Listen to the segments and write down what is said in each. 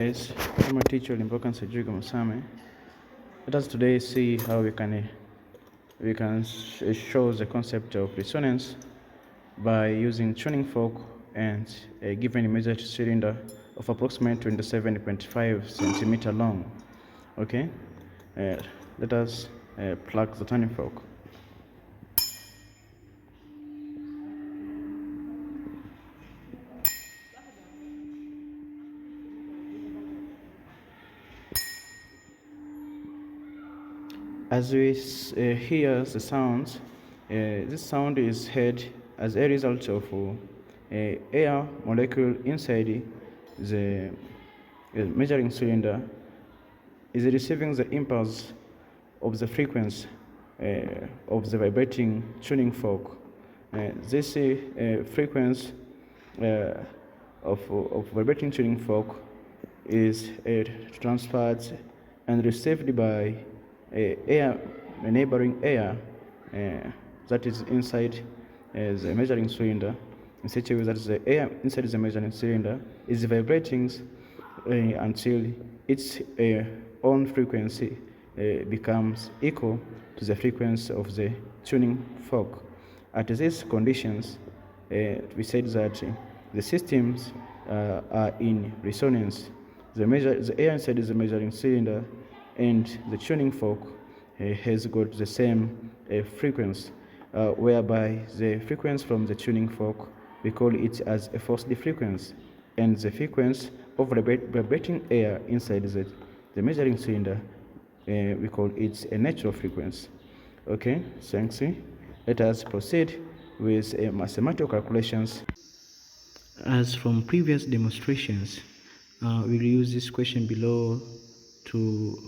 Guys, I'm a teacher Limbokan Sejuga Musame. Let us today see how we can show the concept of resonance by using tuning fork and a given measured cylinder of approximately 27.5 centimeter long. Okay, let us plug the tuning fork. As we hear the sounds, this sound is heard as a result of air molecule inside the measuring cylinder is receiving the impulse of the frequency of the vibrating tuning fork. This frequency of vibrating tuning fork is transferred and received by neighboring air that is inside the measuring cylinder, in such a way that the air inside the measuring cylinder is vibrating until its own frequency becomes equal to the frequency of the tuning fork. At these conditions, we said that the systems are in resonance. The air inside the measuring cylinder and the tuning fork has got the same frequency, whereby the frequency from the tuning fork, we call it as a forced frequency, and the frequency of vibrating air inside the measuring cylinder, we call it a natural frequency. Okay, thanks. Let us proceed with mathematical calculations. As from previous demonstrations, we'll use this question below to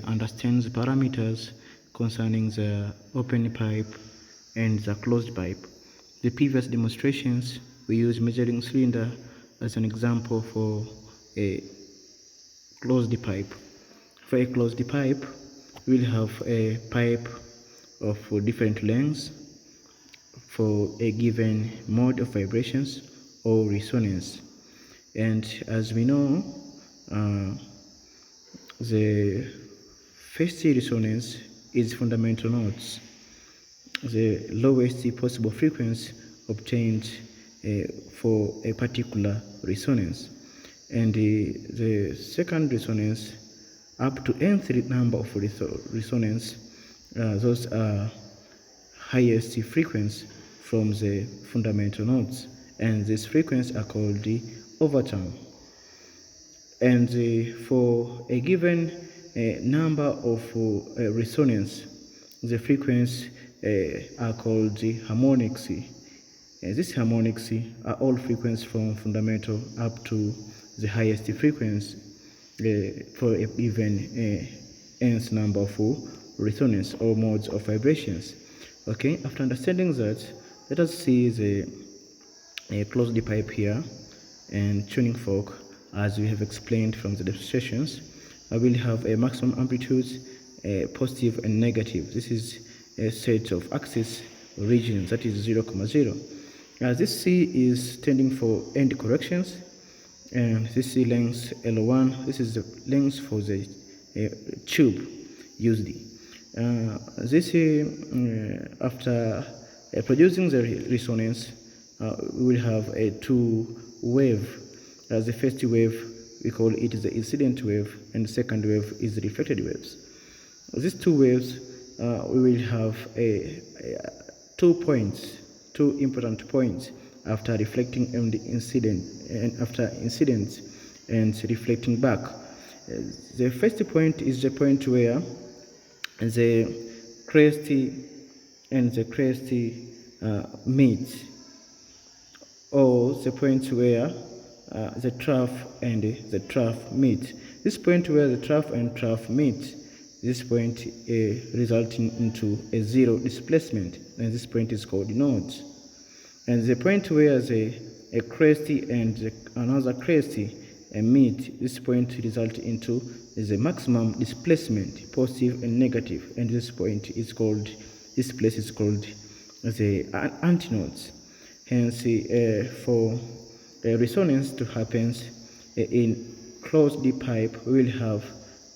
understand the parameters concerning the open pipe and the closed pipe. The previous demonstrations, we used measuring cylinder as an example for a closed pipe. For a closed pipe, we'll have a pipe of different lengths for a given mode of vibrations or resonance. And as we know, the first resonance is fundamental notes, the lowest possible frequency obtained for a particular resonance. And the second resonance, up to nth number of resonance, those are highest frequency from the fundamental notes, and these frequencies are called the overtone. And for a given number of resonance, the frequencies are called the harmonics. These harmonics are all frequencies from fundamental up to the highest frequency for a given nth number of resonance or modes of vibrations. Okay, after understanding that, let us see the closed pipe here and tuning fork. As we have explained from the demonstrations, I will have a maximum amplitude, positive and negative. This is a set of axis regions, that is 0, 0. This C is standing for end corrections, and this C length L1, this is the length for the tube used. This after producing the resonance, we will have a two wave. As the first wave, we call it the incident wave, and the second wave is the reflected waves. These two waves, we will have 2 points, 2 important points after reflecting on the incident and after incident and reflecting back. The first point is the point where the crest and the crest meet, or the point where the trough and the trough meet. This point where the trough and trough meet, this point resulting into a zero displacement, and this point is called node. And the point where a crest and another crest meet, this point result into the maximum displacement, positive and negative, and this point is called, this place is called the antinodes. Hence, for resonance to happen in closed pipe, we will have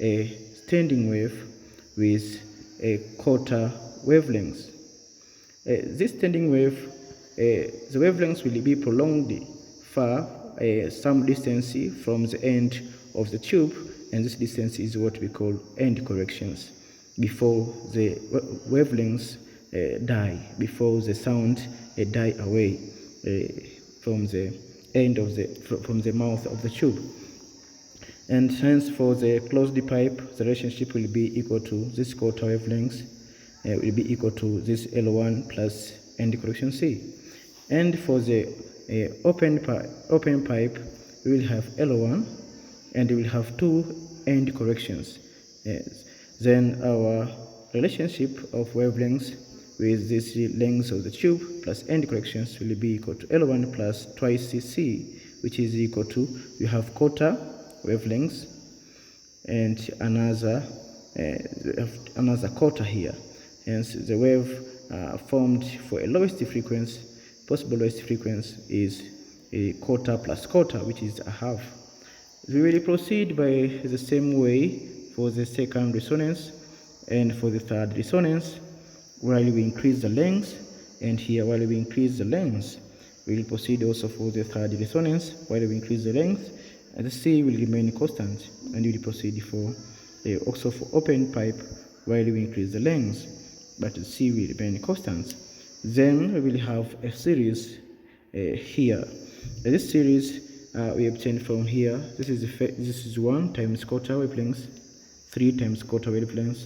a standing wave with a quarter wavelength. This standing wave, the wavelengths will be prolonged far some distance from the end of the tube, and this distance is what we call end corrections, before the wavelengths die, before the sound die away from the end of from the mouth of the tube. And hence for the closed pipe, the relationship will be equal to this quarter wavelengths will be equal to this L1 plus end correction C. And for the open pipe, we will have L1 and we will have two end corrections. Then our relationship of wavelengths with this length of the tube plus end corrections will be equal to L1 plus twice C, which is equal to, we have quarter wavelengths and another quarter here. Hence the wave formed for a lowest frequency, possible lowest frequency, is a quarter plus quarter, which is a half. We will proceed by the same way for the second resonance and for the third resonance, while we increase the length, and here while we increase the length, we will proceed also for the third resonance while we increase the length, and the C will remain constant, and we will proceed for also for open pipe while we increase the length, but the C will remain constant. Then we will have a series here. This series we obtain from here. This is 1 times quarter wavelength, 3 times quarter wavelength,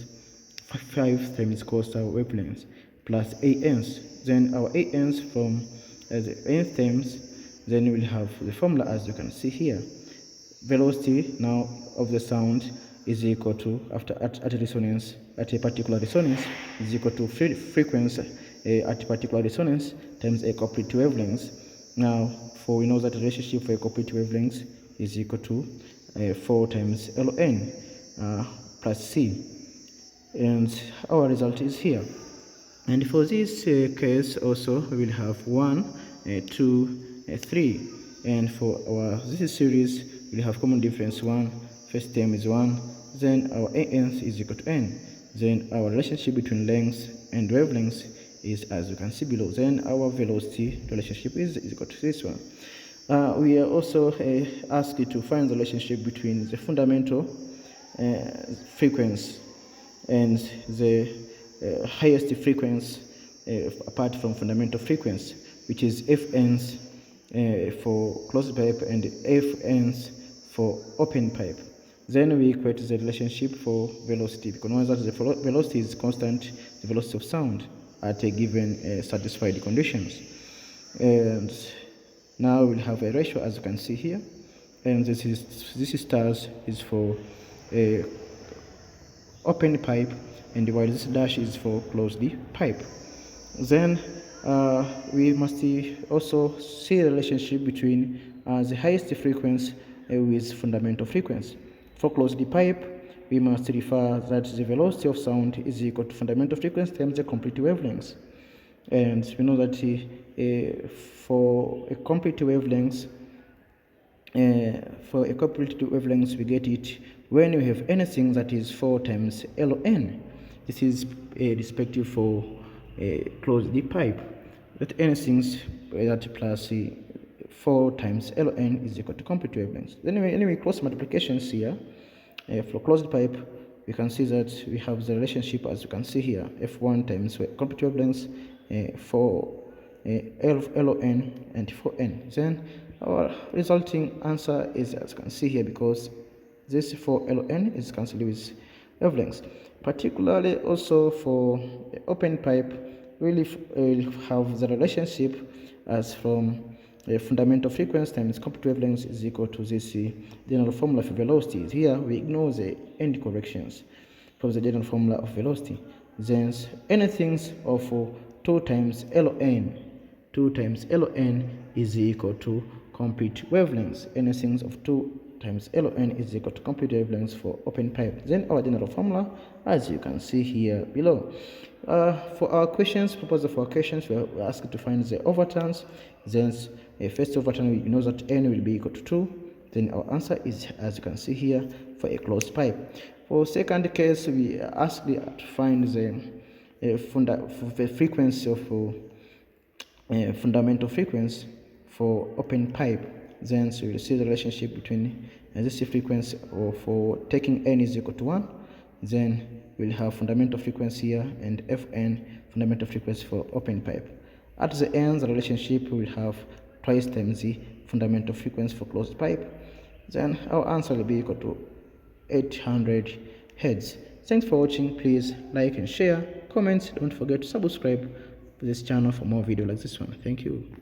5 times quarter wavelength, plus ANs. Then our ANs from the nth terms, then we will have the formula as you can see here. Velocity now of the sound is equal to, at a resonance, at a particular resonance, is equal to frequency at a particular resonance times a complete wavelength. Now, for we know that the relationship for a complete wavelength is equal to 4 times Ln plus C, and our result is here. And for this case also, we will have 1, 2, 3, and for our this series, we will have common difference 1. First term is 1, then our AN is equal to N. Then our relationship between length and wavelengths is as you can see below. Then our velocity relationship is equal to this one. We are also asked to find the relationship between the fundamental frequency and the highest frequency apart from fundamental frequency, which is Fn's for closed pipe and Fn's for open pipe. Then we equate the relationship for velocity, because once that the velocity is constant, the velocity of sound at a given satisfied conditions. And now we'll have a ratio as you can see here, and this stars is for a open pipe, and while this dash is for closed pipe. Then we must also see the relationship between the highest frequency with fundamental frequency. For closed pipe, we must refer that the velocity of sound is equal to fundamental frequency times the complete wavelength. And we know that for a complete wavelength, we get it when we have anything that is 4 times Ln. This is respective for a closed pipe. That anything that plus 4 times Ln is equal to complete wavelength. Then anyway, cross multiplications here. For closed pipe, we can see that we have the relationship as you can see here, F1 times complete wavelength for Ln and 4n. Then our resulting answer is as you can see here, because this 4Ln is cancelled with wavelengths. Particularly also for open pipe, we have the relationship as from fundamental frequency times complete wavelength is equal to this general formula for velocity. Here we ignore the end corrections from the general formula of velocity. Then anything of 2 times Ln is equal to complete wavelengths. Anything of 2 times Ln is equal to complete wavelengths for open pipe. Then our general formula, as you can see here below. For our questions, proposal for our questions, we are asked to find the overtones. Then first overtone, we know that n will be equal to 2, then our answer is, as you can see here, for a closed pipe. For second case, we asked to find the frequency of fundamental frequency for open pipe. Then so you'll see the relationship between this frequency, or for taking n is equal to 1, then we'll have fundamental frequency here and Fn fundamental frequency for open pipe. At the end, the relationship will have twice times the fundamental frequency for closed pipe. Then our answer will be equal to 800 Hz. Thanks for watching. Please like and share, comment. Don't forget to subscribe to this channel for more videos like this one. Thank you.